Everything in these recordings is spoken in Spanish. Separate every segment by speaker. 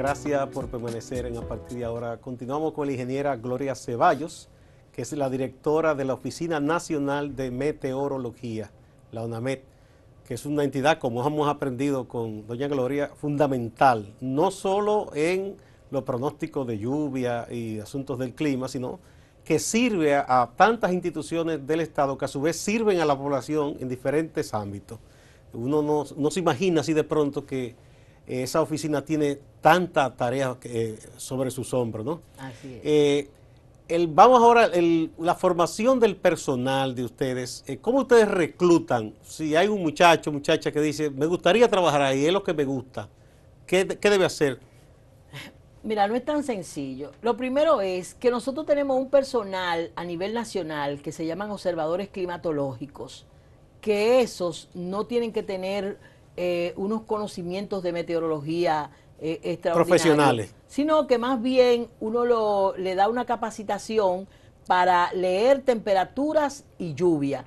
Speaker 1: Gracias por permanecer a partir de ahora. Continuamos con la ingeniera Gloria Ceballos, que es la directora de la Oficina Nacional de Meteorología, la ONAMET, que es una entidad, como hemos aprendido con doña Gloria, fundamental, no solo en los pronósticos de lluvia y asuntos del clima, sino que sirve a tantas instituciones del Estado que a su vez sirven a la población en diferentes ámbitos. Uno no se imagina así de pronto que esa oficina tiene tanta tarea sobre sus hombros, ¿no?
Speaker 2: Así es.
Speaker 1: Vamos ahora, la formación del personal de ustedes, ¿cómo ustedes reclutan? Si hay un muchacha que dice, me gustaría trabajar ahí, es lo que me gusta, ¿qué debe hacer?
Speaker 2: Mira, no es tan sencillo. Lo primero es que nosotros tenemos un personal a nivel nacional que se llaman observadores climatológicos, que esos no tienen que tener unos conocimientos de meteorología extraordinarios,
Speaker 1: Profesionales.
Speaker 2: sino que más bien uno le da una capacitación para leer temperaturas y lluvia.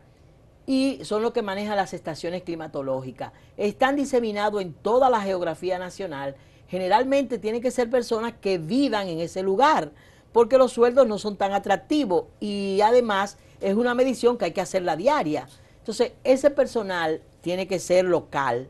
Speaker 2: Y son los que manejan las estaciones climatológicas. Están diseminados en toda la geografía nacional. Generalmente tienen que ser personas que vivan en ese lugar, porque los sueldos no son tan atractivos y además es una medición que hay que hacerla diaria. Entonces, ese personal tiene que ser local.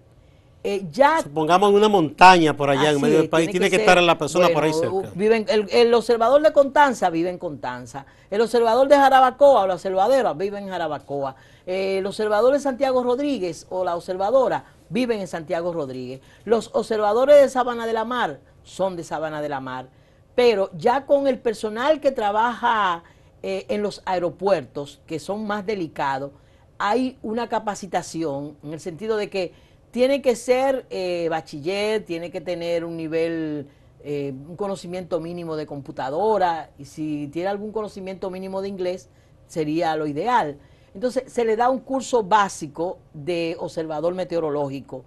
Speaker 1: Supongamos en una montaña por allá en medio del país, tiene que
Speaker 2: ser,
Speaker 1: estar la persona
Speaker 2: bueno,
Speaker 1: por ahí cerca.
Speaker 2: El observador de Constanza vive en Constanza. El observador de Jarabacoa o la observadora vive en Jarabacoa. El observador de Santiago Rodríguez o la observadora viven en Santiago Rodríguez. Los observadores de Sabana de la Mar son de Sabana de la Mar. Pero ya con el personal que trabaja en los aeropuertos, que son más delicados, hay una capacitación en el sentido de que tiene que ser bachiller, tiene que tener un nivel, un conocimiento mínimo de computadora, y si tiene algún conocimiento mínimo de inglés, sería lo ideal. Entonces, se le da un curso básico de observador meteorológico,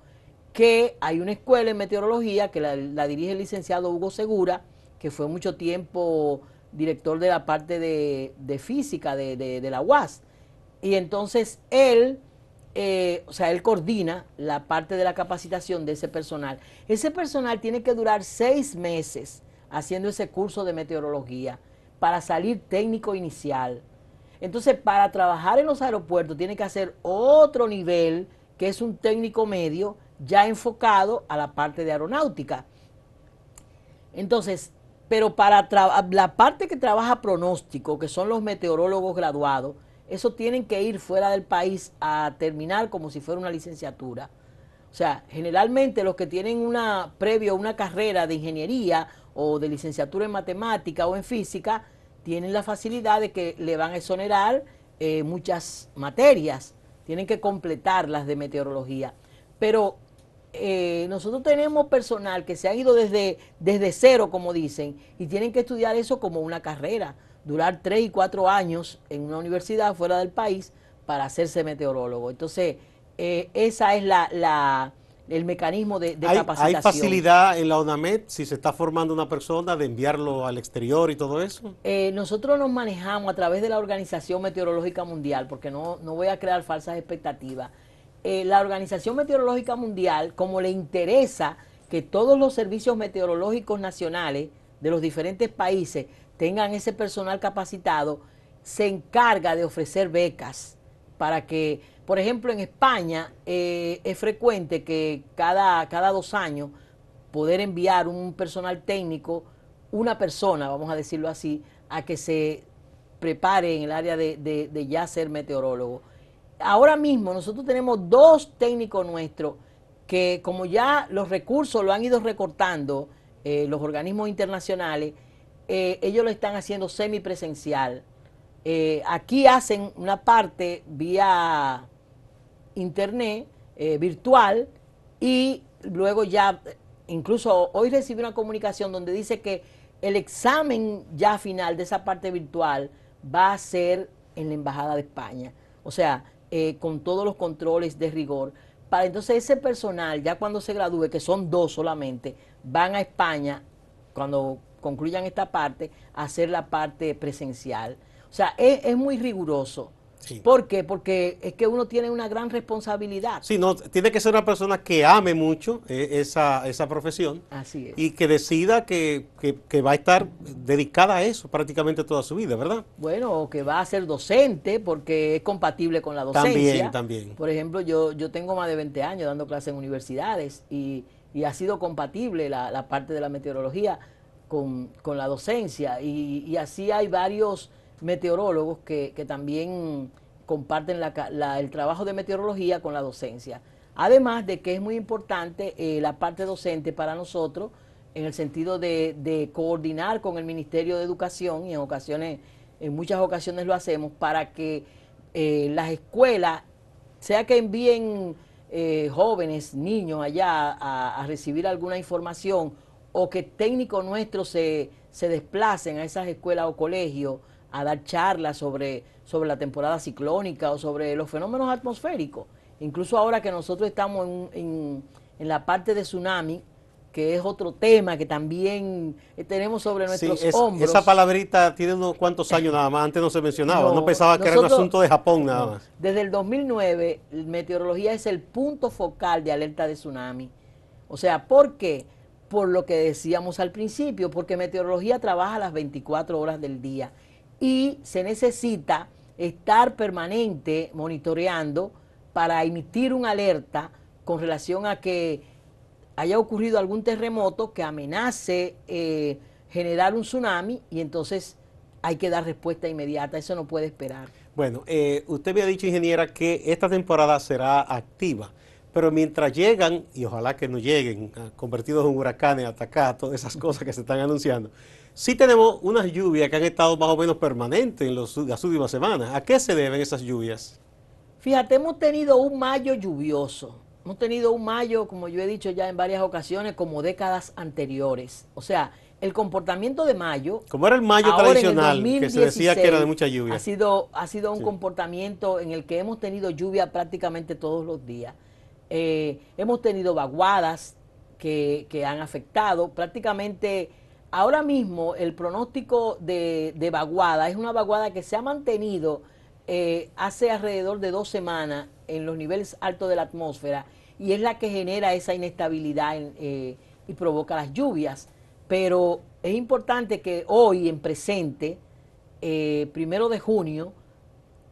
Speaker 2: que hay una escuela en meteorología que la dirige el licenciado Hugo Segura, que fue mucho tiempo director de la parte de física de la UAS. Y entonces él él coordina la parte de la capacitación de ese personal. Ese personal tiene que durar 6 meses haciendo ese curso de meteorología para salir técnico inicial. Entonces, para trabajar en los aeropuertos tiene que hacer otro nivel, que es un técnico medio, ya enfocado a la parte de aeronáutica. Entonces, pero para la parte que trabaja pronóstico, que son los meteorólogos graduados, eso tienen que ir fuera del país a terminar como si fuera una licenciatura. O sea, generalmente los que tienen una carrera de ingeniería o de licenciatura en matemática o en física, tienen la facilidad de que le van a exonerar muchas materias, tienen que completar las de meteorología. Pero nosotros tenemos personal que se ha ido desde cero, como dicen, y tienen que estudiar eso como una carrera, durar 3 y 4 años en una universidad fuera del país para hacerse meteorólogo. Entonces, esa es el mecanismo de capacitación.
Speaker 1: ¿Hay facilidad en la ONAMET, si se está formando una persona, de enviarlo al exterior y todo eso?
Speaker 2: Nosotros nos manejamos a través de la Organización Meteorológica Mundial, porque no voy a crear falsas expectativas. La Organización Meteorológica Mundial, como le interesa que todos los servicios meteorológicos nacionales de los diferentes países tengan ese personal capacitado, se encarga de ofrecer becas para que, por ejemplo, en España es frecuente que cada 2 años poder enviar un personal técnico, una persona, vamos a decirlo así, a que se prepare en el área de ya ser meteorólogo. Ahora mismo nosotros tenemos 2 técnicos nuestros que, como ya los recursos lo han ido recortando los organismos internacionales, ellos lo están haciendo semipresencial. Aquí hacen una parte vía internet, virtual, y luego ya, incluso hoy recibí una comunicación donde dice que el examen ya final de esa parte virtual va a ser en la Embajada de España. O sea, con todos los controles de rigor. Para entonces ese personal, ya cuando se gradúe, que son 2 solamente, van a España, cuando concluyan esta parte, a hacer la parte presencial. O sea, es muy riguroso.
Speaker 1: Sí.
Speaker 2: ¿Por qué? Porque es que uno tiene una gran responsabilidad.
Speaker 1: Sí, no, tiene que ser una persona que ame mucho esa profesión
Speaker 2: Así es.
Speaker 1: y que decida que va a estar dedicada a eso prácticamente toda su vida, ¿verdad?
Speaker 2: Bueno, o que va a ser docente porque es compatible con la
Speaker 1: También,
Speaker 2: docencia.
Speaker 1: también.
Speaker 2: Por ejemplo, yo tengo más de 20 años dando clases en universidades y ha sido compatible la parte de la meteorología con la docencia. Y así hay varios meteorólogos que también comparten el trabajo de meteorología con la docencia. Además de que es muy importante la parte docente para nosotros en el sentido de coordinar con el Ministerio de Educación y en muchas ocasiones lo hacemos para que las escuelas, sea que envíen jóvenes, niños allá a recibir alguna información o que técnicos nuestros se desplacen a esas escuelas o colegios a dar charlas sobre la temporada ciclónica o sobre los fenómenos atmosféricos. Incluso ahora que nosotros estamos en la parte de tsunami, que es otro tema que también tenemos sobre
Speaker 1: Sí,
Speaker 2: nuestros hombros.
Speaker 1: esa palabrita tiene unos cuantos años nada más, antes no se mencionaba, no
Speaker 2: No,
Speaker 1: pensaba que era un asunto de Japón nada
Speaker 2: no.
Speaker 1: más.
Speaker 2: Desde el 2009, meteorología es el punto focal de alerta de tsunami. O sea, ¿por qué? Por lo que decíamos al principio, porque meteorología trabaja las 24 horas del día y se necesita estar permanente monitoreando para emitir una alerta con relación a que haya ocurrido algún terremoto que amenace generar un tsunami y entonces hay que dar respuesta inmediata, eso no puede esperar.
Speaker 1: Bueno, usted me ha dicho, ingeniera, que esta temporada será activa, pero mientras llegan, y ojalá que no lleguen, convertidos en huracanes, atacar, todas esas cosas que se están anunciando, sí tenemos unas lluvias que han estado más o menos permanentes en las últimas semanas. ¿A qué se deben esas lluvias?
Speaker 2: Fíjate, hemos tenido un mayo lluvioso. Hemos tenido un mayo, como yo he dicho ya en varias ocasiones, como décadas anteriores. O sea, el comportamiento de mayo,
Speaker 1: Como era el mayo
Speaker 2: ahora en el
Speaker 1: tradicional, que se decía que era de
Speaker 2: 2016,
Speaker 1: mucha lluvia.
Speaker 2: ha sido un
Speaker 1: Sí.
Speaker 2: comportamiento en el que hemos tenido lluvia prácticamente todos los días. Hemos tenido vaguadas que han afectado. Prácticamente, ahora mismo el pronóstico de vaguada es una vaguada que se ha mantenido hace alrededor de 2 semanas en los niveles altos de la atmósfera y es la que genera esa inestabilidad y provoca las lluvias. Pero es importante que hoy, en presente, 1 de junio,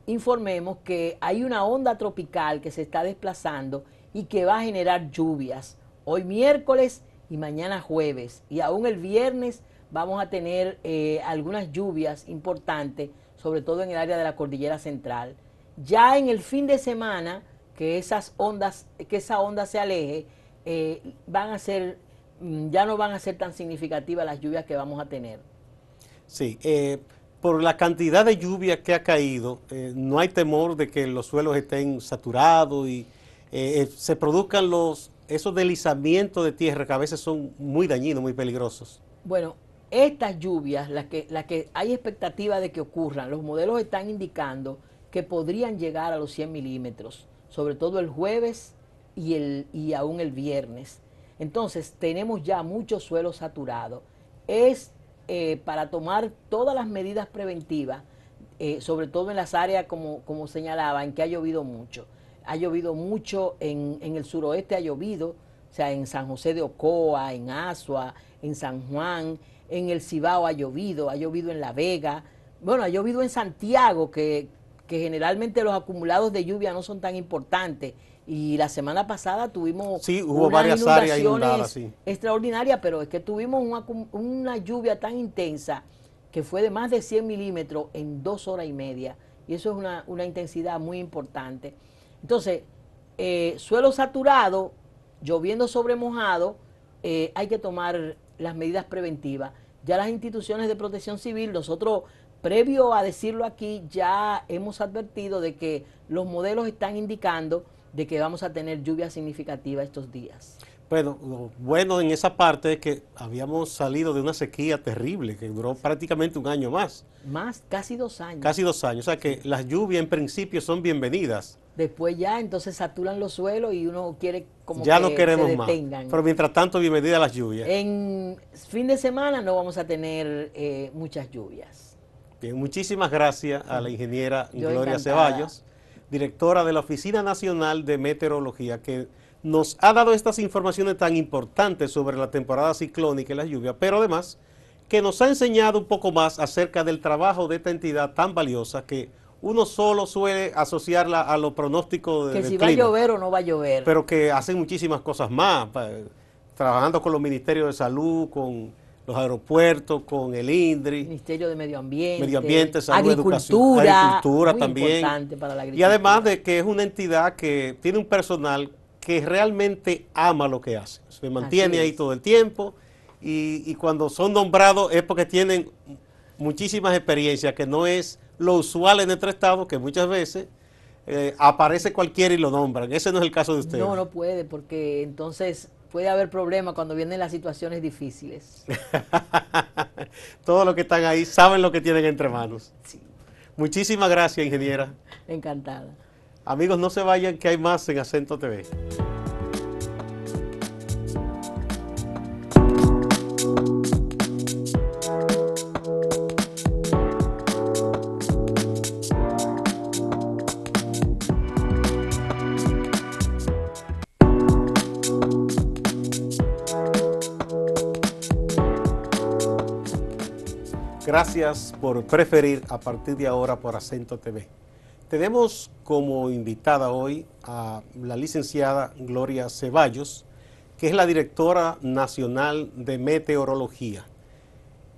Speaker 2: informemos que hay una onda tropical que se está desplazando y que va a generar lluvias. Hoy miércoles y mañana jueves. Y aún el viernes vamos a tener algunas lluvias importantes, sobre todo en el área de la cordillera central. Ya en el fin de semana, que esa onda se aleje, ya no van a ser tan significativas las lluvias que vamos a tener.
Speaker 1: Sí, por la cantidad de lluvia que ha caído, no hay temor de que los suelos estén saturados y se produzcan esos deslizamientos de tierra que a veces son muy dañinos, muy peligrosos.
Speaker 2: Bueno, estas lluvias, las que hay expectativa de que ocurran, los modelos están indicando que podrían llegar a los 100 milímetros, sobre todo el jueves y aún el viernes. Entonces, tenemos ya mucho suelo saturado. Es para tomar todas las medidas preventivas, sobre todo en las áreas, como señalaba, en que ha llovido mucho. Ha llovido mucho en el suroeste, ha llovido, o sea, en San José de Ocoa, en Asua, en San Juan, en el Cibao ha llovido en La Vega, bueno, ha llovido en Santiago, que generalmente los acumulados de lluvia no son tan importantes. Y la semana pasada tuvimos
Speaker 1: hubo
Speaker 2: unas
Speaker 1: varias áreas
Speaker 2: inundaciones
Speaker 1: inundadas, sí.
Speaker 2: extraordinarias, pero es que tuvimos una lluvia tan intensa que fue de más de 100 milímetros en 2 horas y media. Y eso es una intensidad muy importante. Entonces, suelo saturado, lloviendo sobre mojado, hay que tomar las medidas preventivas. Ya las instituciones de protección civil, nosotros, previo a decirlo aquí, ya hemos advertido de que los modelos están indicando de que vamos a tener lluvia significativa estos días.
Speaker 1: Bueno, lo bueno en esa parte es que habíamos salido de una sequía terrible que duró prácticamente un año más.
Speaker 2: Casi 2 años.
Speaker 1: Casi 2 años, o sea que las lluvias en principio son bienvenidas.
Speaker 2: Después ya entonces saturan los suelos y uno quiere como
Speaker 1: ya
Speaker 2: que
Speaker 1: no queremos
Speaker 2: se
Speaker 1: más.
Speaker 2: detengan.
Speaker 1: Pero mientras tanto, bienvenidas las lluvias.
Speaker 2: En fin de semana no vamos a tener muchas lluvias.
Speaker 1: Bien, muchísimas gracias a la ingeniera
Speaker 2: Yo
Speaker 1: Gloria
Speaker 2: encantada.
Speaker 1: Ceballos, directora de la Oficina Nacional de Meteorología, que nos ha dado estas informaciones tan importantes sobre la temporada ciclónica y las lluvias, pero además que nos ha enseñado un poco más acerca del trabajo de esta entidad tan valiosa que uno solo suele asociarla a los pronósticos
Speaker 2: Que
Speaker 1: del
Speaker 2: si va a
Speaker 1: clima,
Speaker 2: llover o no va a llover.
Speaker 1: pero que hacen muchísimas cosas más, trabajando con los ministerios de salud, con los aeropuertos, con el INDRI,
Speaker 2: Ministerio de
Speaker 1: Medio Ambiente, Salud, Educación,
Speaker 2: Agricultura,
Speaker 1: Agricultura
Speaker 2: muy
Speaker 1: también.
Speaker 2: importante para la
Speaker 1: Y
Speaker 2: agricultura.
Speaker 1: además de que es una entidad que tiene un personal que realmente ama lo que hace. Se mantiene
Speaker 2: Así
Speaker 1: ahí
Speaker 2: es.
Speaker 1: todo el tiempo y cuando son nombrados es porque tienen muchísimas experiencias, que no es lo usual en nuestro estado, que muchas veces aparece cualquiera y lo nombran. Ese no es el caso de ustedes.
Speaker 2: No, no puede, porque entonces puede haber problemas cuando vienen las situaciones difíciles.
Speaker 1: Todos los que están ahí saben lo que tienen entre manos.
Speaker 2: Sí,
Speaker 1: Muchísimas gracias, ingeniera.
Speaker 2: encantada.
Speaker 1: Amigos, no se vayan, que hay más en Acento TV. Gracias por preferir a partir de ahora por Acento TV. Tenemos como invitada hoy a la licenciada Gloria Ceballos, que es la directora nacional de meteorología.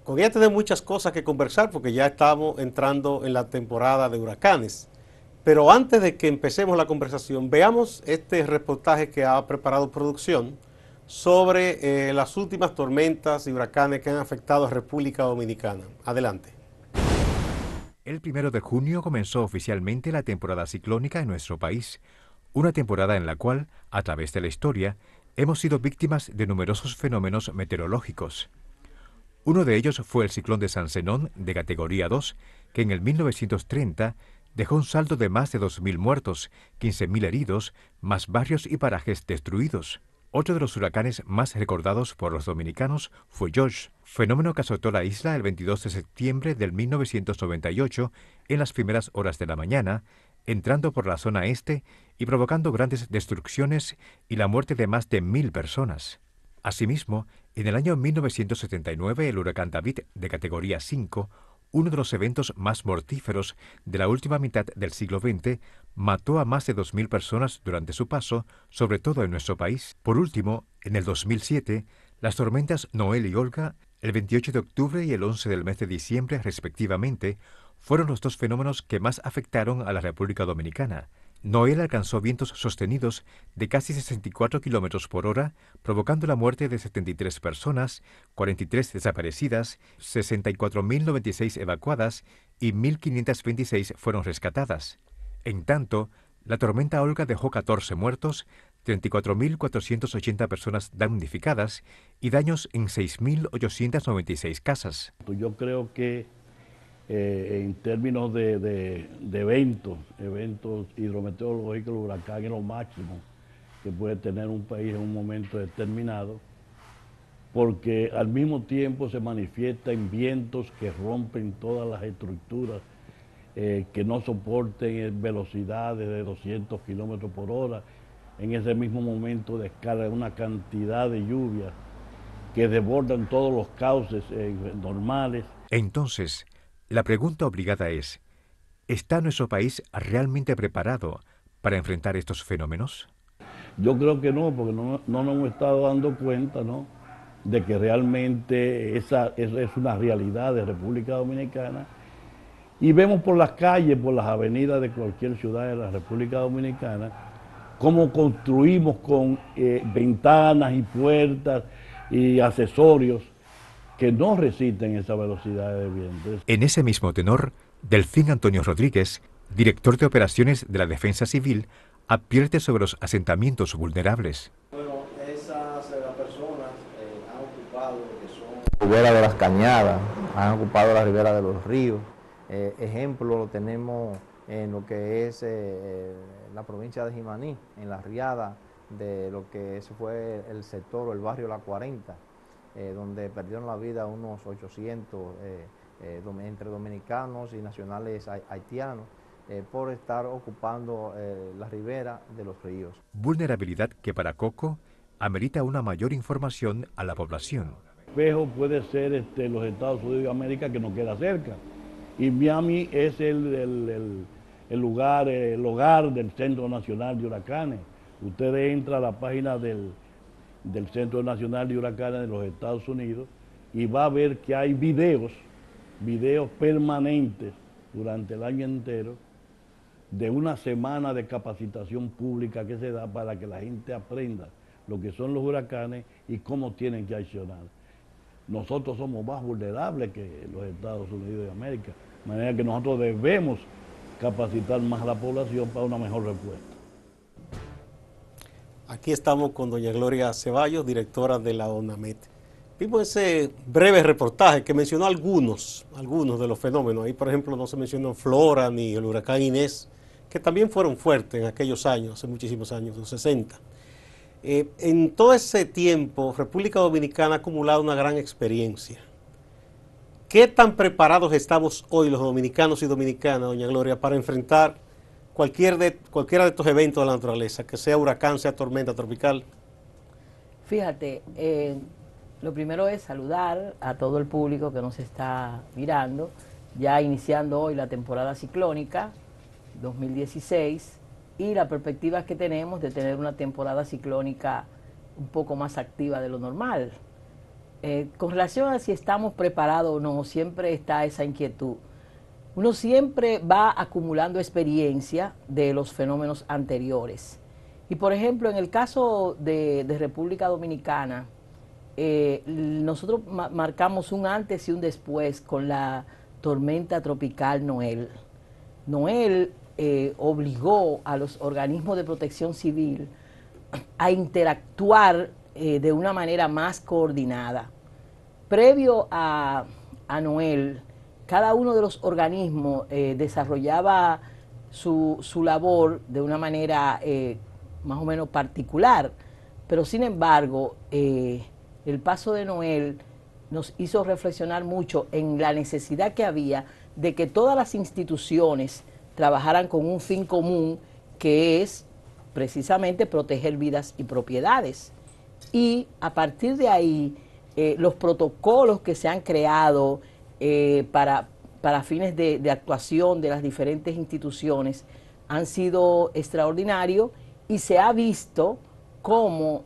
Speaker 1: Con ella tenemos muchas cosas que conversar porque ya estamos entrando en la temporada de huracanes. Pero antes de que empecemos la conversación, veamos este reportaje que ha preparado producción sobre las últimas tormentas y huracanes que han afectado a República Dominicana. Adelante.
Speaker 3: El 1 de junio comenzó oficialmente la temporada ciclónica en nuestro país, una temporada en la cual, a través de la historia, hemos sido víctimas de numerosos fenómenos meteorológicos. Uno de ellos fue el ciclón de San Zenón, de categoría 2, que en el 1930 dejó un saldo de más de 2.000 muertos, 15.000 heridos, más barrios y parajes destruidos. Otro de los huracanes más recordados por los dominicanos fue George, fenómeno que azotó la isla el 22 de septiembre del 1998 en las primeras horas de la mañana, entrando por la zona este y provocando grandes destrucciones y la muerte de más de 1.000 personas. Asimismo, en el año 1979 el huracán David, de categoría 5, uno de los eventos más mortíferos de la última mitad del siglo XX, mató a más de 2.000 personas durante su paso, sobre todo en nuestro país. Por último, en el 2007, las tormentas Noel y Olga, el 28 de octubre y el 11 del mes de diciembre respectivamente, fueron los dos fenómenos que más afectaron a la República Dominicana. Noel alcanzó vientos sostenidos de casi 64 kilómetros por hora, provocando la muerte de 73 personas, 43 desaparecidas, 64.096 evacuadas y 1.526 fueron rescatadas. En tanto, la tormenta Olga dejó 14 muertos, 34.480 personas damnificadas y daños en 6.896 casas.
Speaker 4: Yo creo que en términos de eventos hidrometeorológicos, el huracán es lo máximo que puede tener un país en un momento determinado, porque al mismo tiempo se manifiesta en vientos que rompen todas las estructuras, que no soporten velocidades de 200 kilómetros por hora. En ese mismo momento descarga una cantidad de lluvias que desbordan todos los cauces normales.
Speaker 3: Entonces, la pregunta obligada es, ¿está nuestro país realmente preparado para enfrentar estos fenómenos?
Speaker 4: Yo creo que no, porque no nos hemos estado dando cuenta, ¿no?, de que realmente esa es una realidad de República Dominicana. Y vemos por las calles, por las avenidas de cualquier ciudad de la República Dominicana, cómo construimos con ventanas y puertas y accesorios que no resisten esa velocidad de viento.
Speaker 3: En ese mismo tenor, Delfín Antonio Rodríguez, director de operaciones de la Defensa Civil, advierte sobre los asentamientos vulnerables.
Speaker 5: Bueno, esas personas han ocupado lo que son la ribera de las cañadas, han ocupado la ribera de los ríos. Ejemplo lo tenemos en lo que es la provincia de Jimaní, en la riada de lo que fue el sector o el barrio La 40, donde perdieron la vida unos 800 entre dominicanos y nacionales haitianos, por estar ocupando la ribera de los ríos.
Speaker 3: Vulnerabilidad que para Coco amerita una mayor información a la población.
Speaker 4: Espejo puede ser los Estados Unidos de América, que nos queda cerca, y Miami es el lugar, el hogar del Centro Nacional de Huracanes. Usted entra a la página del Centro Nacional de Huracanes de los Estados Unidos y va a ver que hay videos permanentes durante el año entero, de una semana de capacitación pública que se da para que la gente aprenda lo que son los huracanes y cómo tienen que accionar. Nosotros somos más vulnerables que los Estados Unidos de América, de manera que nosotros debemos capacitar más a la población para una mejor respuesta.
Speaker 1: Aquí estamos con doña Gloria Ceballos, directora de la ONAMET. Vimos ese breve reportaje que mencionó algunos de los fenómenos. Ahí, por ejemplo, no se mencionó Flora ni el huracán Inés, que también fueron fuertes en aquellos años, hace muchísimos años, los 60. En todo ese tiempo, República Dominicana ha acumulado una gran experiencia. ¿Qué tan preparados estamos hoy los dominicanos y dominicanas, doña Gloria, para enfrentar cualquiera de estos eventos de la naturaleza, que sea huracán, sea tormenta tropical?
Speaker 2: Fíjate, lo primero es saludar a todo el público que nos está mirando, ya iniciando hoy la temporada ciclónica 2016 y las perspectivas que tenemos de tener una temporada ciclónica un poco más activa de lo normal. Con relación a si estamos preparados o no, siempre está esa inquietud. Uno siempre va acumulando experiencia de los fenómenos anteriores. Y por ejemplo, en el caso de República Dominicana, nosotros marcamos un antes y un después con la tormenta tropical Noel. Noel obligó a los organismos de protección civil a interactuar de una manera más coordinada. Previo a Noel, cada uno de los organismos desarrollaba su labor de una manera más o menos particular, pero sin embargo, el paso de Noel nos hizo reflexionar mucho en la necesidad que había de que todas las instituciones trabajaran con un fin común, que es precisamente proteger vidas y propiedades. Y a partir de ahí, los protocolos que se han creado para fines de actuación de las diferentes instituciones han sido extraordinarios y se ha visto cómo,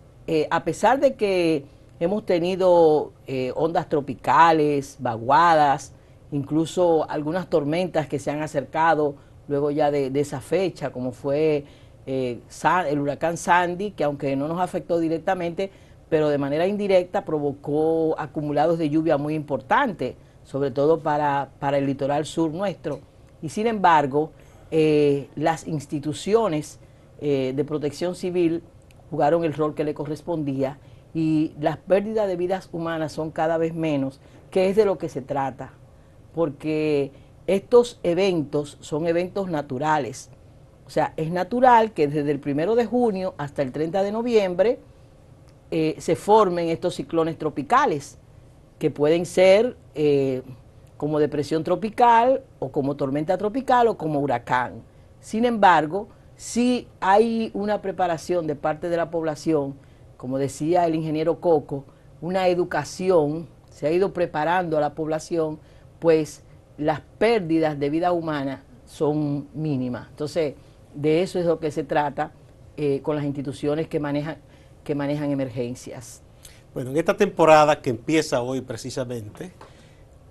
Speaker 2: a pesar de que hemos tenido ondas tropicales, vaguadas, incluso algunas tormentas que se han acercado luego ya de esa fecha, como fue el huracán Sandy, que aunque no nos afectó directamente, pero de manera indirecta provocó acumulados de lluvia muy importantes, sobre todo para el litoral sur nuestro. Y sin embargo, las instituciones de protección civil jugaron el rol que le correspondía y las pérdidas de vidas humanas son cada vez menos, que es de lo que se trata, porque estos eventos son eventos naturales. O sea, es natural que desde el 1 de junio hasta el 30 de noviembre se formen estos ciclones tropicales, que pueden ser como depresión tropical, o como tormenta tropical, o como huracán. Sin embargo, sí hay una preparación de parte de la población, como decía el ingeniero Coco, una educación, se ha ido preparando a la población, pues las pérdidas de vida humana son mínimas. Entonces, de eso es lo que se trata con las instituciones que manejan emergencias.
Speaker 1: Bueno, en esta temporada que empieza hoy precisamente,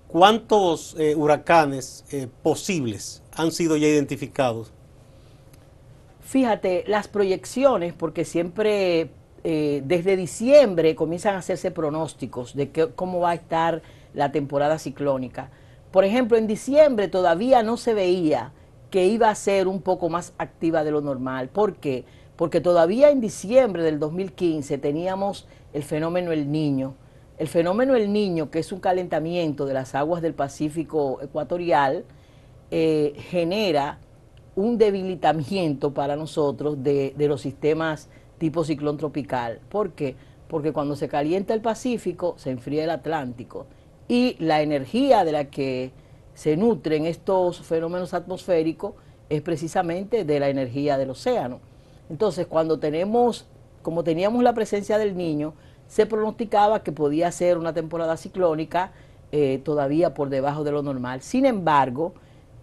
Speaker 1: ¿cuántos huracanes posibles han sido ya identificados?
Speaker 2: Fíjate, las proyecciones, porque siempre desde diciembre comienzan a hacerse pronósticos de cómo va a estar la temporada ciclónica. Por ejemplo, en diciembre todavía no se veía que iba a ser un poco más activa de lo normal. ¿Por qué? Porque todavía en diciembre del 2015 teníamos el fenómeno El Niño. El fenómeno El Niño, que es un calentamiento de las aguas del Pacífico ecuatorial, genera un debilitamiento para nosotros de los sistemas tipo ciclón tropical. ¿Por qué? Porque cuando se calienta el Pacífico, se enfría el Atlántico. y la energía de la que se nutren estos fenómenos atmosféricos es precisamente de la energía del océano. Entonces, como teníamos la presencia del Niño, se pronosticaba que podía ser una temporada ciclónica todavía por debajo de lo normal. Sin embargo,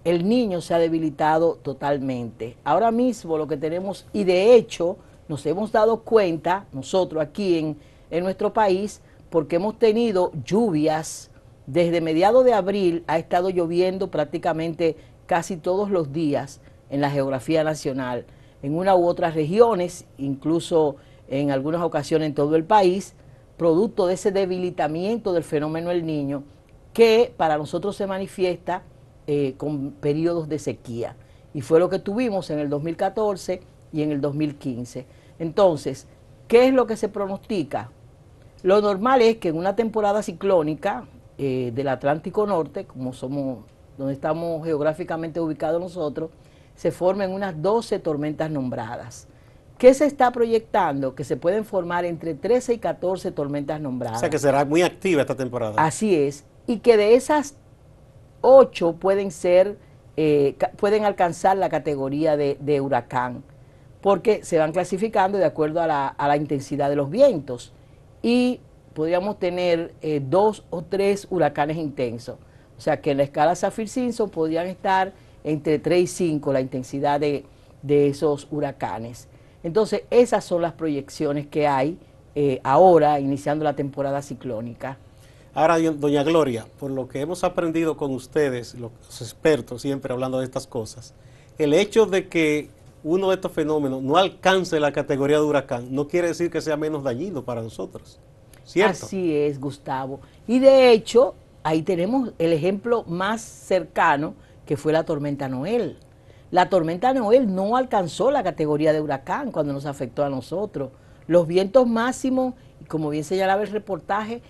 Speaker 2: el Niño se ha debilitado totalmente. Ahora mismo lo que tenemos, y de hecho nos hemos dado cuenta, nosotros aquí en nuestro país, porque hemos tenido lluvias, desde mediados de abril ha estado lloviendo prácticamente casi todos los días en la geografía nacional, en una u otras regiones, incluso en algunas ocasiones en todo el país, producto de ese debilitamiento del fenómeno El Niño, que para nosotros se manifiesta con periodos de sequía. Y fue lo que tuvimos en el 2014 y en el 2015. Entonces, ¿qué es lo que se pronostica? Lo normal es que en una temporada ciclónica del Atlántico Norte, como somos, donde estamos geográficamente ubicados nosotros, se formen unas 12 tormentas nombradas. ¿Qué se está proyectando? Que se pueden formar entre 13 y 14 tormentas nombradas.
Speaker 1: O sea que será muy activa esta temporada.
Speaker 2: Así es. Y que de esas 8 pueden alcanzar la categoría de huracán, porque se van clasificando de acuerdo a la intensidad de los vientos. Y podríamos tener 2 o 3 huracanes intensos. O sea que en la escala Saffir-Simpson podrían estar entre 3 y 5 la intensidad de esos huracanes. Entonces, esas son las proyecciones que hay ahora, iniciando la temporada ciclónica.
Speaker 1: Ahora, doña Gloria, por lo que hemos aprendido con ustedes, los expertos siempre hablando de estas cosas, el hecho de que uno de estos fenómenos no alcance la categoría de huracán no quiere decir que sea menos dañino para nosotros, ¿cierto?
Speaker 2: Así es, Gustavo. Y de hecho, ahí tenemos el ejemplo más cercano, que fue la tormenta Noel. La tormenta Noel no alcanzó la categoría de huracán cuando nos afectó a nosotros. Los vientos máximos, como bien señalaba el reportaje,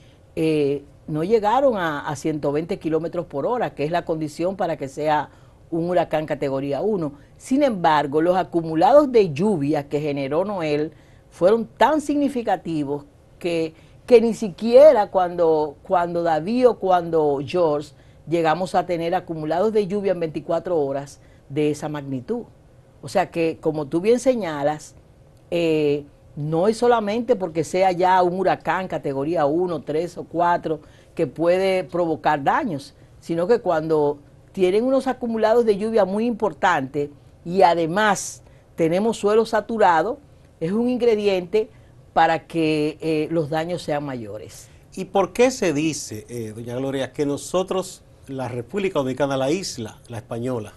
Speaker 2: no llegaron a 120 kilómetros por hora, que es la condición para que sea un huracán categoría 1. Sin embargo, los acumulados de lluvia que generó Noel fueron tan significativos que ni siquiera cuando David o cuando George llegamos a tener acumulados de lluvia en 24 horas de esa magnitud. O sea que, como tú bien señalas, no es solamente porque sea ya un huracán categoría 1, 3 o 4 que puede provocar daños, sino que cuando tienen unos acumulados de lluvia muy importantes y además tenemos suelo saturado, es un ingrediente para que los daños sean mayores.
Speaker 1: ¿Y por qué se dice, doña Gloria, que nosotros, la República Dominicana, la isla, la española,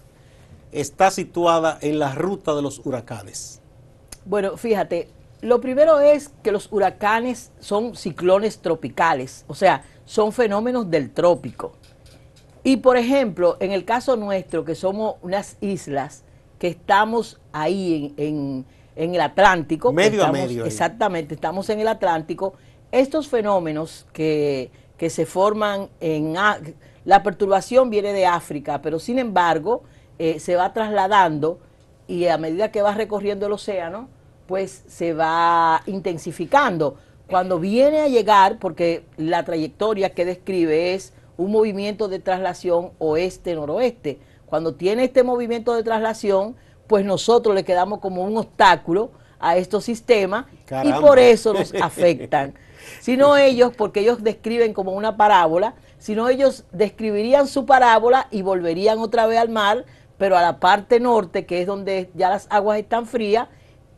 Speaker 1: está situada en la ruta de los huracanes?
Speaker 2: Bueno, fíjate, lo primero es que los huracanes son ciclones tropicales, o sea, son fenómenos del trópico. Y por ejemplo, en el caso nuestro, que somos unas islas que estamos ahí en el Atlántico.
Speaker 1: Medio a medio.
Speaker 2: Exactamente, estamos en el Atlántico. Estos fenómenos que se forman la perturbación viene de África, pero sin embargo se va trasladando y a medida que va recorriendo el océano, pues se va intensificando. Cuando viene a llegar, porque la trayectoria que describe es un movimiento de traslación oeste-noroeste, cuando tiene este movimiento de traslación, pues nosotros le quedamos como un obstáculo a estos sistemas. Caramba. Y por eso nos afectan. Sino ellos, porque ellos describen como una parábola, sino ellos describirían su parábola y volverían otra vez al mar, pero a la parte norte, que es donde ya las aguas están frías,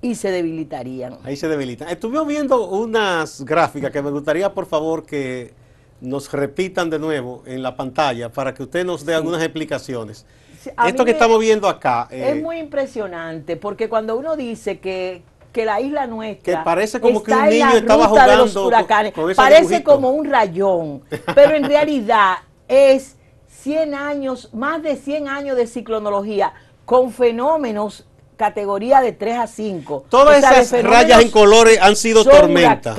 Speaker 2: y se debilitarían.
Speaker 1: Ahí se debilitan. Estuvimos viendo unas gráficas que me gustaría, por favor, que nos repitan de nuevo en la pantalla para que usted nos dé algunas explicaciones. Sí, esto que estamos viendo acá
Speaker 2: es muy impresionante, porque cuando uno dice que la isla nuestra
Speaker 1: que parece como que un niño estaba jugando
Speaker 2: de los huracanes,
Speaker 1: con
Speaker 2: parece
Speaker 1: dibujito.
Speaker 2: Como un rayón, pero en realidad es 100 años, más de 100 años de ciclonología con fenómenos categoría de 3 a 5.
Speaker 1: Todas esas rayas en colores han sido tormentas.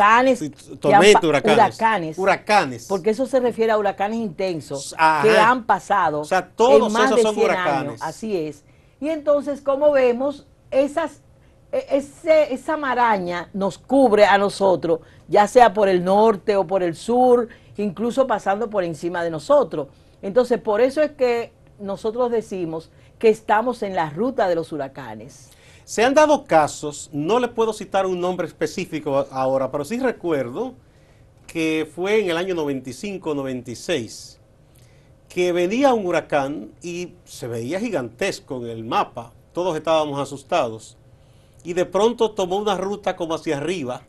Speaker 2: Huracanes. Porque eso se refiere a huracanes intensos.
Speaker 1: Ajá.
Speaker 2: Que han pasado.
Speaker 1: O sea, todos
Speaker 2: en más
Speaker 1: esos
Speaker 2: de
Speaker 1: son
Speaker 2: 100
Speaker 1: huracanes.
Speaker 2: Años. Así es. Y entonces, como vemos, esa maraña nos cubre a nosotros, ya sea por el norte o por el sur, incluso pasando por encima de nosotros. Entonces, por eso es que nosotros decimos que estamos en la ruta de los huracanes.
Speaker 1: Se han dado casos, no le puedo citar un nombre específico ahora, pero sí recuerdo que fue en el año 95-96, que venía un huracán y se veía gigantesco en el mapa, todos estábamos asustados, y de pronto tomó una ruta como hacia arriba,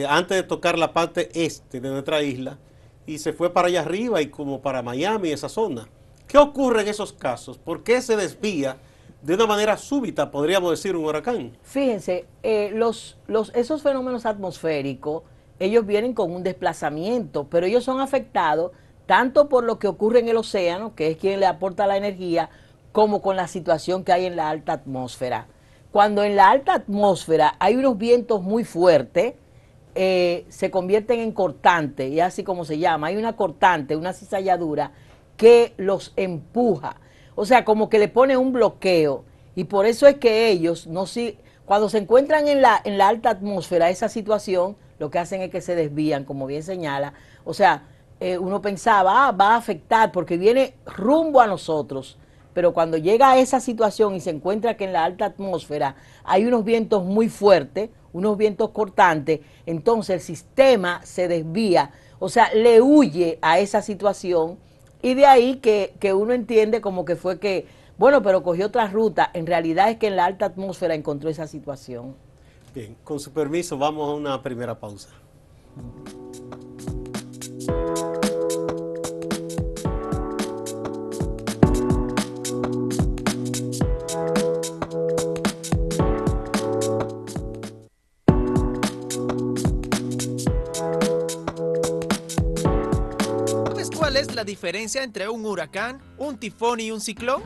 Speaker 1: antes de tocar la parte este de nuestra isla, y se fue para allá arriba y como para Miami, esa zona. ¿Qué ocurre en esos casos? ¿Por qué se desvía de una manera súbita, podríamos decir, un huracán?
Speaker 2: Fíjense, esos fenómenos atmosféricos, ellos vienen con un desplazamiento, pero ellos son afectados tanto por lo que ocurre en el océano, que es quien le aporta la energía, como con la situación que hay en la alta atmósfera. Cuando en la alta atmósfera hay unos vientos muy fuertes, se convierten en cortantes, y así como se llama, hay una cortante, una cizalladura que los empuja, o sea, como que le pone un bloqueo, y por eso es que ellos, cuando se encuentran en la alta atmósfera, esa situación, lo que hacen es que se desvían, como bien señala, o sea, uno pensaba, va a afectar porque viene rumbo a nosotros, pero cuando llega a esa situación y se encuentra que en la alta atmósfera hay unos vientos muy fuertes, unos vientos cortantes, entonces el sistema se desvía, o sea, le huye a esa situación, y de ahí que uno entiende como que fue que, bueno, pero cogió otra ruta, en realidad es que en la alta atmósfera encontró esa situación.
Speaker 1: Bien, con su permiso vamos a una primera pausa.
Speaker 6: ¿Cuál es la diferencia entre un huracán, un tifón y un ciclón?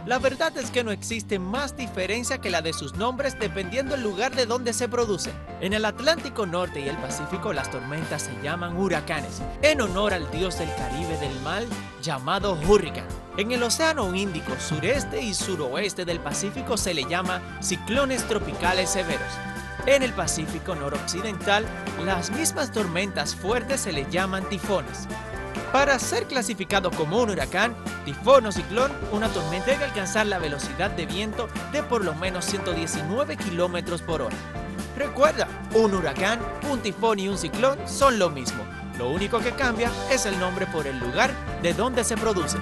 Speaker 6: La verdad es que no existe más diferencia que la de sus nombres dependiendo del lugar de donde se producen. En el Atlántico Norte y el Pacífico las tormentas se llaman huracanes, en honor al dios del Caribe del mal llamado Hurricane. En el Océano Índico, sureste y suroeste del Pacífico se le llama ciclones tropicales severos. En el Pacífico noroccidental, las mismas tormentas fuertes se le llaman tifones. Para ser clasificado como un huracán, tifón o ciclón, una tormenta debe alcanzar la velocidad de viento de por lo menos 119 kilómetros por hora. Recuerda, un huracán, un tifón y un ciclón son lo mismo. Lo único que cambia es el nombre por el lugar de donde se producen.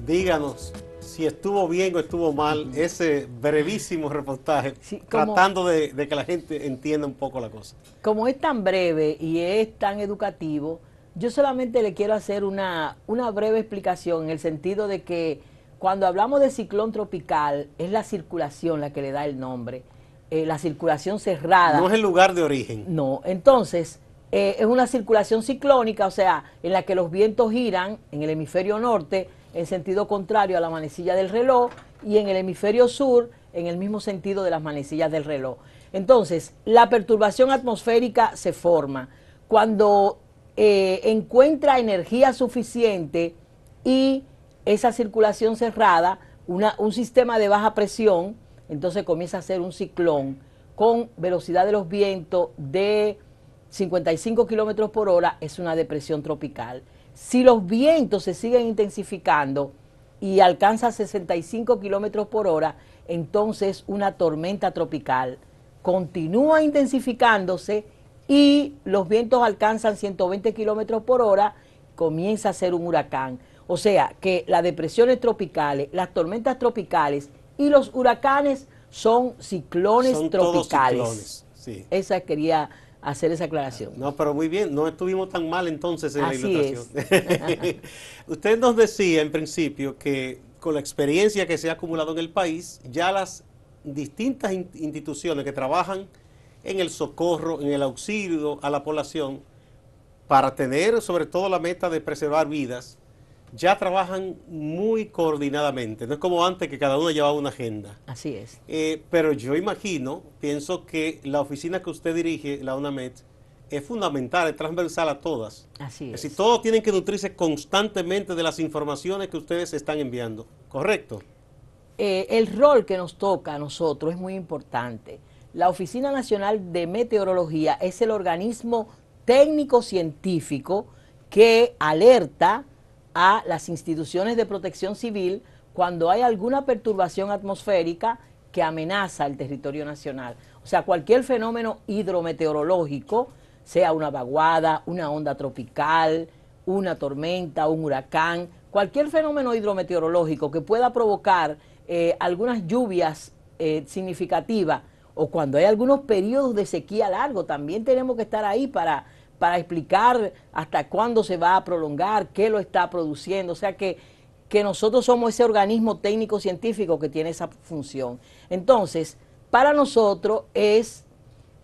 Speaker 1: Díganos si estuvo bien o estuvo mal ese brevísimo reportaje,
Speaker 2: Sí,
Speaker 1: tratando de que la gente entienda un poco la cosa.
Speaker 2: Como es tan breve y es tan educativo, yo solamente le quiero hacer una breve explicación en el sentido de que cuando hablamos de ciclón tropical es la circulación la que le da el nombre, la circulación cerrada.
Speaker 1: No es el lugar de origen.
Speaker 2: No, entonces es una circulación ciclónica, o sea, en la que los vientos giran en el hemisferio norte en sentido contrario a la manecilla del reloj y en el hemisferio sur en el mismo sentido de las manecillas del reloj. Entonces, la perturbación atmosférica se forma cuando encuentra energía suficiente y esa circulación cerrada, un sistema de baja presión, entonces comienza a ser un ciclón con velocidad de los vientos de 55 kilómetros por hora, es una depresión tropical. Si los vientos se siguen intensificando y alcanza 65 kilómetros por hora, entonces una tormenta tropical continúa intensificándose y los vientos alcanzan 120 kilómetros por hora, comienza a ser un huracán. O sea que las depresiones tropicales, las tormentas tropicales y los huracanes son ciclones tropicales.
Speaker 1: Todos ciclones, sí.
Speaker 2: Esa quería hacer esa aclaración.
Speaker 1: No, pero muy bien, no estuvimos tan mal entonces en
Speaker 2: Así
Speaker 1: la ilustración. Usted nos decía en principio que con la experiencia que se ha acumulado en el país, ya las distintas instituciones que trabajan en el socorro, en el auxilio a la población, para tener sobre todo la meta de preservar vidas, ya trabajan muy coordinadamente. No es como antes que cada uno llevaba una agenda.
Speaker 2: Así es.
Speaker 1: Pero yo pienso que la oficina que usted dirige, la UNAMED, es fundamental, es transversal a todas.
Speaker 2: Así es.
Speaker 1: Es decir, todos tienen que nutrirse constantemente de las informaciones que ustedes están enviando. ¿Correcto?
Speaker 2: El rol que nos toca a nosotros es muy importante. la Oficina Nacional de Meteorología es el organismo técnico-científico que alerta a las instituciones de protección civil cuando hay alguna perturbación atmosférica que amenaza el territorio nacional. O sea, cualquier fenómeno hidrometeorológico, sea una vaguada, una onda tropical, una tormenta, un huracán, cualquier fenómeno hidrometeorológico que pueda provocar algunas lluvias significativas, o cuando hay algunos periodos de sequía largo, también tenemos que estar ahí para explicar hasta cuándo se va a prolongar, qué lo está produciendo. O sea que nosotros somos ese organismo técnico-científico que tiene esa función. Entonces, para nosotros es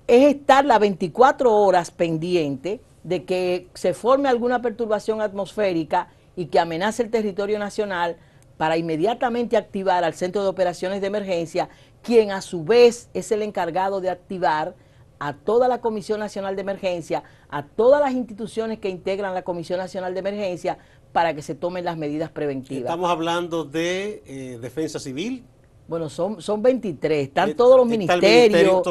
Speaker 2: estar las 24 horas pendiente de que se forme alguna perturbación atmosférica y que amenace el territorio nacional, para inmediatamente activar al Centro de Operaciones de Emergencia, quien a su vez es el encargado de activar a toda la Comisión Nacional de Emergencia, a todas las instituciones que integran la Comisión Nacional de Emergencia, para que se tomen las medidas preventivas.
Speaker 1: Estamos hablando de Defensa Civil.
Speaker 2: Bueno, son 23, están todos los ministerios,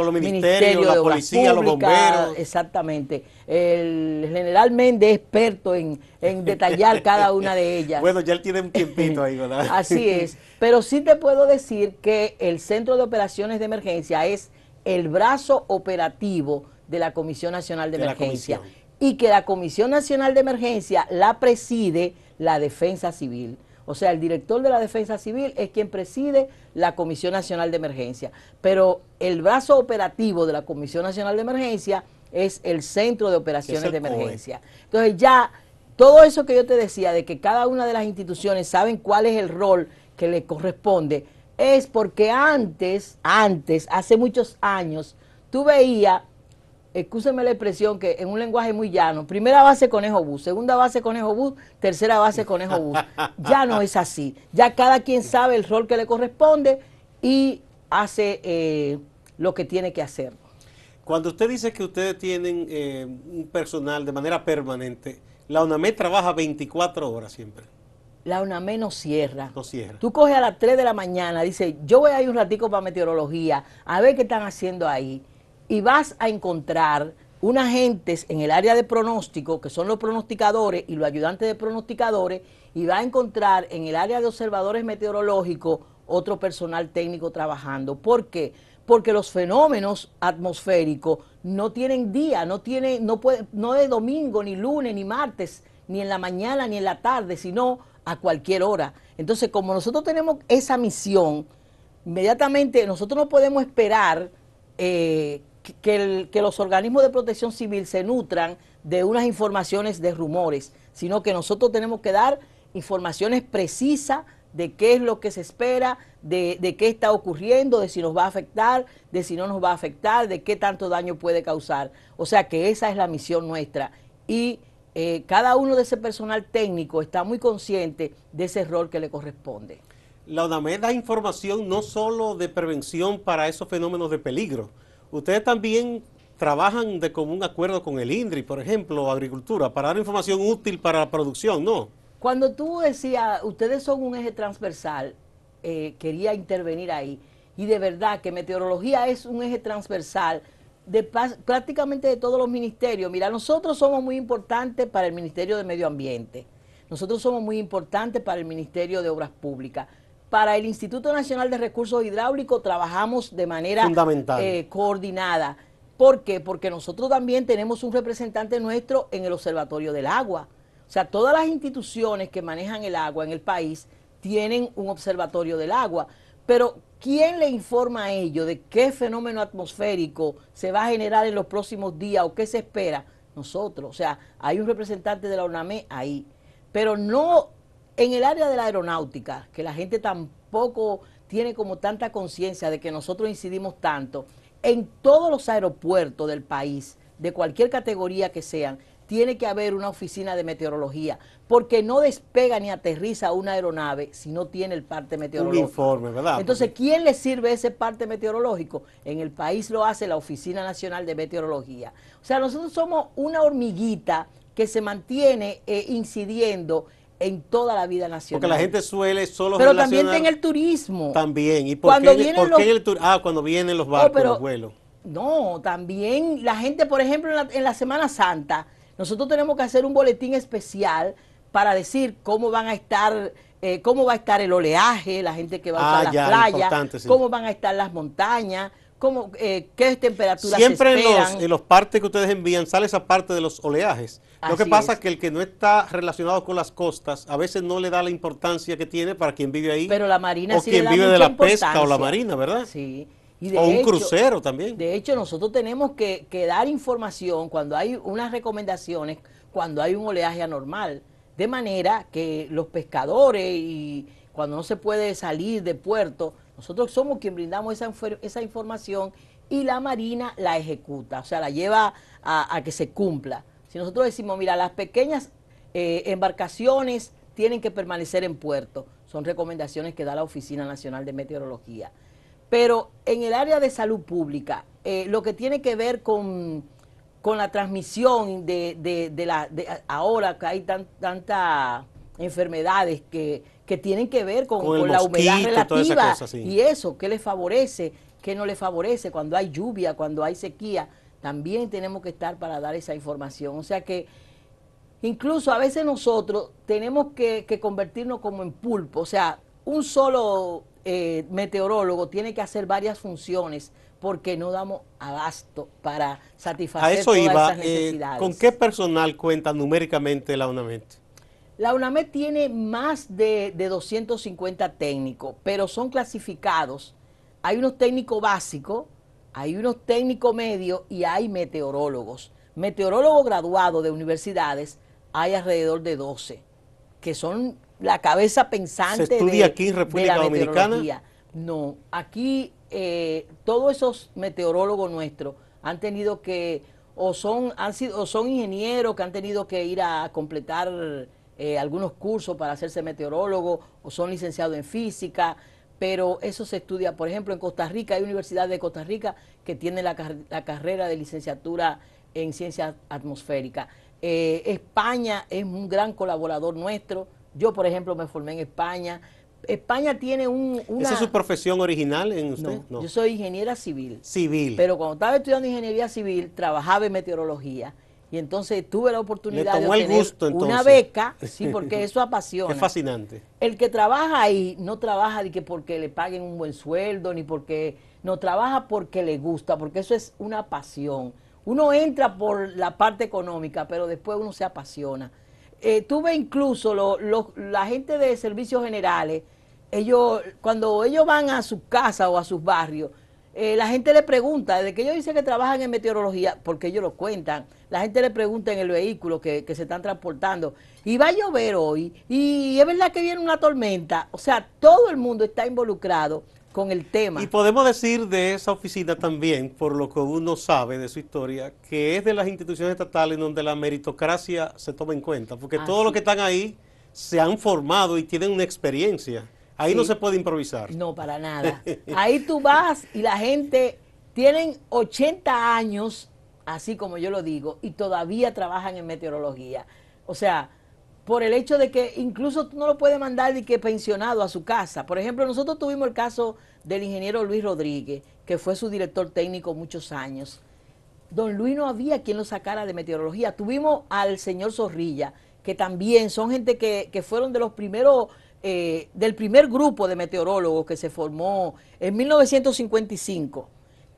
Speaker 1: la policía, los bomberos.
Speaker 2: Exactamente. El general Méndez es experto en detallar cada una de ellas.
Speaker 1: Bueno, ya él tiene un tiempito ahí, ¿verdad?
Speaker 2: Así es. Pero sí te puedo decir que el Centro de Operaciones de Emergencia es el brazo operativo de la Comisión Nacional de Emergencia. Y que la Comisión Nacional de Emergencia la preside la Defensa Civil. O sea, el director de la Defensa Civil es quien preside la Comisión Nacional de Emergencia. Pero el brazo operativo de la Comisión Nacional de Emergencia es el Centro de Operaciones de Emergencia. Entonces ya, todo eso que yo te decía, de que cada una de las instituciones saben cuál es el rol que le corresponde, es porque antes, hace muchos años, tú veías, excúsenme la expresión, que en un lenguaje muy llano, primera base conejo bus, segunda base conejo bus, tercera base conejo bus. Ya no es así. Ya cada quien sabe el rol que le corresponde y hace lo que tiene que hacer.
Speaker 1: Cuando usted dice que ustedes tienen un personal de manera permanente, la UNAMED trabaja 24 horas siempre.
Speaker 2: La UNAMED no cierra.
Speaker 1: No cierra.
Speaker 2: Tú coges a las 3 de la mañana, dice, yo voy a ir un ratico para meteorología, a ver qué están haciendo ahí. Y vas a encontrar unos agentes en el área de pronóstico, que son los pronosticadores y los ayudantes de pronosticadores, y vas a encontrar en el área de observadores meteorológicos otro personal técnico trabajando. ¿Por qué? Porque los fenómenos atmosféricos no tienen día, no es domingo, ni lunes, ni martes, ni en la mañana, ni en la tarde, sino a cualquier hora. Entonces, como nosotros tenemos esa misión, inmediatamente nosotros no podemos esperar que los organismos de protección civil se nutran de unas informaciones de rumores, sino que nosotros tenemos que dar informaciones precisas de qué es lo que se espera, de qué está ocurriendo, de si nos va a afectar, de si no nos va a afectar, de qué tanto daño puede causar. O sea que esa es la misión nuestra. Y cada uno de ese personal técnico está muy consciente de ese rol que le corresponde.
Speaker 1: La UNAMED da información no solo de prevención para esos fenómenos de peligro. Ustedes también trabajan de común acuerdo con el INDRI, por ejemplo, o Agricultura, para dar información útil para la producción, ¿no? Cuando tú decías, ustedes son un eje transversal, quería intervenir ahí. Y de verdad que meteorología es un eje transversal de prácticamente de todos los ministerios. Mira, nosotros somos muy importantes para el Ministerio de Medio Ambiente. Nosotros somos muy importantes para el Ministerio de Obras Públicas. Para el Instituto Nacional de Recursos Hidráulicos trabajamos de manera coordinada. ¿Por qué? Porque nosotros también tenemos un representante nuestro en el Observatorio del Agua. O sea, todas las instituciones que manejan el agua en el país tienen un observatorio del agua. Pero, ¿quién le informa a ellos de qué fenómeno atmosférico se va a generar en los próximos días o qué se espera? Nosotros. O sea, hay un representante de la UNAMED ahí. Pero no en el área de la aeronáutica, que la gente tampoco tiene como tanta conciencia de que nosotros incidimos tanto. En todos los aeropuertos del país, de cualquier categoría que sean, tiene que haber una oficina de meteorología, porque no despega ni aterriza una aeronave si no tiene el parte meteorológico. Un informe, ¿verdad? Entonces, ¿quién le sirve ese parte meteorológico? En el país lo hace la Oficina Nacional de Meteorología. O sea, nosotros somos una hormiguita que se mantiene incidiendo en toda la vida nacional. Porque la gente suele solo relacionar... Pero también en el turismo. También. ¿Y por qué en el turismo? Cuando vienen los barcos, los vuelos.
Speaker 2: No, también la gente, por ejemplo, en la Semana Santa, nosotros tenemos que hacer un boletín especial para decir cómo van a estar, cómo va a estar el oleaje, la gente que va a usar las playas,
Speaker 1: sí.
Speaker 2: cómo van a estar las montañas, cómo, qué temperaturas
Speaker 1: siempre
Speaker 2: se esperan.
Speaker 1: en los partes que ustedes envían sale esa parte de los oleajes. Lo que pasa es que el que no está relacionado con las costas a veces no le da la importancia que tiene para quien vive ahí.
Speaker 2: Pero la marina
Speaker 1: o
Speaker 2: sí
Speaker 1: quien
Speaker 2: le da
Speaker 1: vive de
Speaker 2: mucha
Speaker 1: la pesca o la
Speaker 2: importancia.
Speaker 1: marina, ¿verdad?
Speaker 2: Sí. Y
Speaker 1: o un crucero también.
Speaker 2: De hecho, nosotros tenemos que dar información cuando hay unas recomendaciones, cuando hay un oleaje anormal, de manera que los pescadores y cuando no se puede salir de puerto, nosotros somos quien brindamos esa información y la Marina la ejecuta, o sea, la lleva a que se cumpla. Si nosotros decimos, mira, las pequeñas embarcaciones tienen que permanecer en puerto, son recomendaciones que da la Oficina Nacional de Meteorología. Pero en el área de salud pública, lo que tiene que ver con la transmisión ahora que hay tantas enfermedades que tienen que ver con la humedad relativa y eso, ¿qué le favorece, qué no le favorece? Cuando hay lluvia, cuando hay sequía, también tenemos que estar para dar esa información. O sea que incluso a veces nosotros tenemos que convertirnos como en pulpo, o sea, un solo meteorólogo tiene que hacer varias funciones porque no damos abasto para satisfacer todas esas necesidades.
Speaker 1: ¿Con qué personal cuenta numéricamente la UNAMED?
Speaker 2: La UNAMED tiene más de 250 técnicos, pero son clasificados. Hay unos técnicos básicos, hay unos técnicos medios y hay meteorólogos. Meteorólogos graduados de universidades hay alrededor de 12, que son la cabeza pensante.
Speaker 1: ¿Se estudia aquí en República Dominicana?
Speaker 2: No, aquí todos esos meteorólogos nuestros han tenido que, o son ingenieros que han tenido que ir a completar algunos cursos para hacerse meteorólogo, o son licenciados en física, pero eso se estudia, por ejemplo, en Costa Rica, hay universidades de Costa Rica que tienen la carrera de licenciatura en ciencias atmosféricas. España es un gran colaborador nuestro. Yo, por ejemplo, me formé en España. España tiene una...
Speaker 1: ¿Esa es su profesión original en usted?
Speaker 2: No, yo soy ingeniera civil.
Speaker 1: Civil.
Speaker 2: Pero cuando estaba estudiando ingeniería civil, trabajaba en meteorología. Y entonces tuve la oportunidad de obtener una beca, sí, porque eso apasiona.
Speaker 1: Es fascinante.
Speaker 2: El que trabaja ahí no trabaja de que porque le paguen un buen sueldo, ni porque... No, trabaja porque le gusta, porque eso es una pasión. Uno entra por la parte económica, pero después uno se apasiona. Tuve incluso la gente de servicios generales, cuando ellos van a su casa o a sus barrios, la gente le pregunta, desde que ellos dicen que trabajan en meteorología, porque ellos lo cuentan, la gente le pregunta en el vehículo que se están transportando, y va a llover hoy, y es verdad que viene una tormenta. O sea, todo el mundo está involucrado con el tema.
Speaker 1: Y podemos decir de esa oficina también, por lo que uno sabe de su historia, que es de las instituciones estatales donde la meritocracia se toma en cuenta, porque todos los que están ahí se han formado y tienen una experiencia. Ahí no se puede improvisar.
Speaker 2: No, para nada. Ahí tú vas y la gente tienen 80 años, así como yo lo digo, y todavía trabajan en meteorología. O sea, por el hecho de que incluso tú no lo puedes mandar de que pensionado a su casa. Por ejemplo, nosotros tuvimos el caso del ingeniero Luis Rodríguez, que fue su director técnico muchos años. Don Luis no había quien lo sacara de meteorología. Tuvimos al señor Zorrilla, que también son gente que fueron de los primeros, del primer grupo de meteorólogos que se formó en 1955.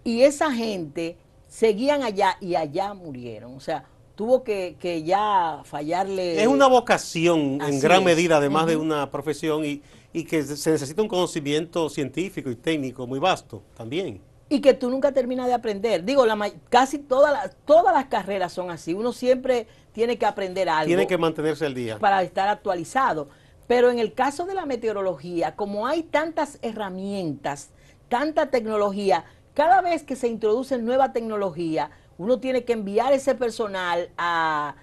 Speaker 2: Y esa gente seguían allá y allá murieron. O sea, tuvo que ya fallarle.
Speaker 1: Es una vocación en gran medida, además de una profesión, y que se necesita un conocimiento científico y técnico muy vasto también.
Speaker 2: Y que tú nunca terminas de aprender. Digo, casi todas las carreras son así. Uno siempre tiene que aprender algo.
Speaker 1: Tiene que mantenerse al día.
Speaker 2: Para estar actualizado. Pero en el caso de la meteorología, como hay tantas herramientas, tanta tecnología, cada vez que se introduce nueva tecnología, uno tiene que enviar ese personal a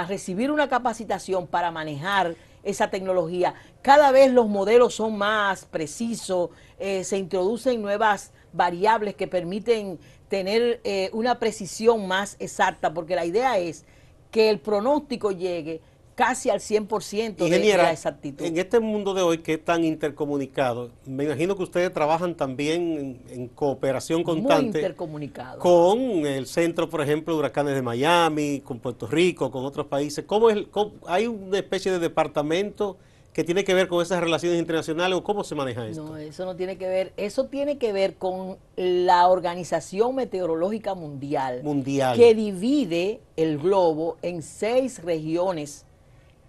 Speaker 2: recibir una capacitación para manejar esa tecnología. Cada vez los modelos son más precisos, se introducen nuevas variables que permiten tener una precisión más exacta, porque la idea es que el pronóstico llegue casi al 100% de
Speaker 1: Ingeniera,
Speaker 2: la exactitud.
Speaker 1: en este mundo de hoy que es tan intercomunicado, me imagino que ustedes trabajan también en cooperación
Speaker 2: Muy
Speaker 1: constante
Speaker 2: intercomunicado.
Speaker 1: con el centro, por ejemplo, de huracanes de Miami, con Puerto Rico, con otros países. ¿Hay una especie de departamento que tiene que ver con esas relaciones internacionales o cómo se maneja esto?
Speaker 2: No, eso no tiene que ver, eso tiene que ver con la Organización Meteorológica Mundial, que divide el globo en 6 regiones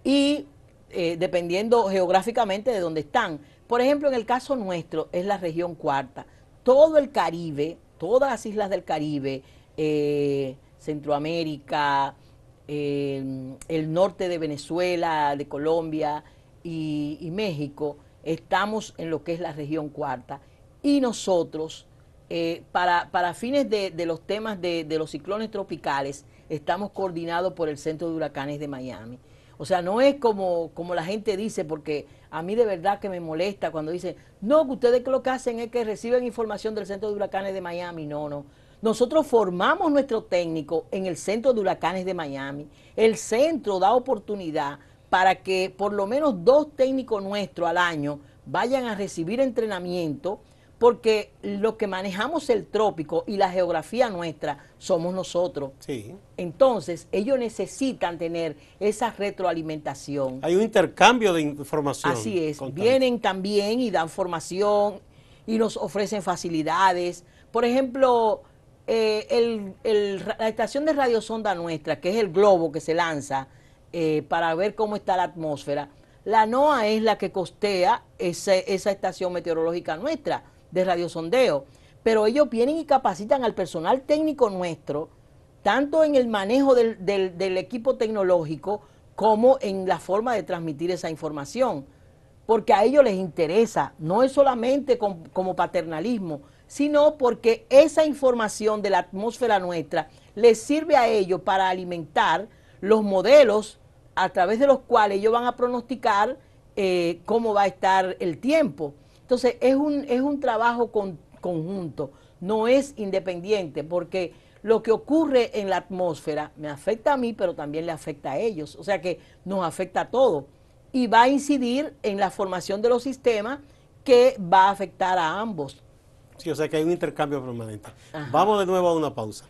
Speaker 2: y dependiendo geográficamente de dónde están. Por ejemplo, en el caso nuestro es la región cuarta. Todo el Caribe, todas las islas del Caribe, Centroamérica, el norte de Venezuela, de Colombia y México, estamos en lo que es la región cuarta. Y nosotros, para fines de los temas de los ciclones tropicales, estamos coordinados por el Centro de Huracanes de Miami. O sea, no es como la gente dice, porque a mí de verdad que me molesta cuando dicen, no, que ustedes lo que hacen es que reciben información del Centro de Huracanes de Miami. No, no. Nosotros formamos nuestro técnico en el Centro de Huracanes de Miami. El centro da oportunidad para que por lo menos 2 técnicos nuestros al año vayan a recibir entrenamiento, porque lo que manejamos el trópico y la geografía nuestra somos nosotros.
Speaker 1: Sí.
Speaker 2: Entonces, ellos necesitan tener esa retroalimentación.
Speaker 1: Hay un intercambio de información.
Speaker 2: Así es.
Speaker 1: constante.
Speaker 2: Vienen también y dan formación y nos ofrecen facilidades. Por ejemplo, la estación de radiosonda nuestra, que es el globo que se lanza para ver cómo está la atmósfera, la NOAA es la que costea esa estación meteorológica nuestra de radiosondeo, pero ellos vienen y capacitan al personal técnico nuestro, tanto en el manejo del equipo tecnológico como en la forma de transmitir esa información, porque a ellos les interesa, no es solamente como paternalismo, sino porque esa información de la atmósfera nuestra les sirve a ellos para alimentar los modelos a través de los cuales ellos van a pronosticar cómo va a estar el tiempo. Entonces, es un trabajo conjunto, no es independiente, porque lo que ocurre en la atmósfera me afecta a mí, pero también le afecta a ellos. O sea que nos afecta a todos. Y va a incidir en la formación de los sistemas que va a afectar a ambos.
Speaker 1: Sí, o sea que hay un intercambio permanente.
Speaker 2: Ajá.
Speaker 1: Vamos de nuevo a una pausa.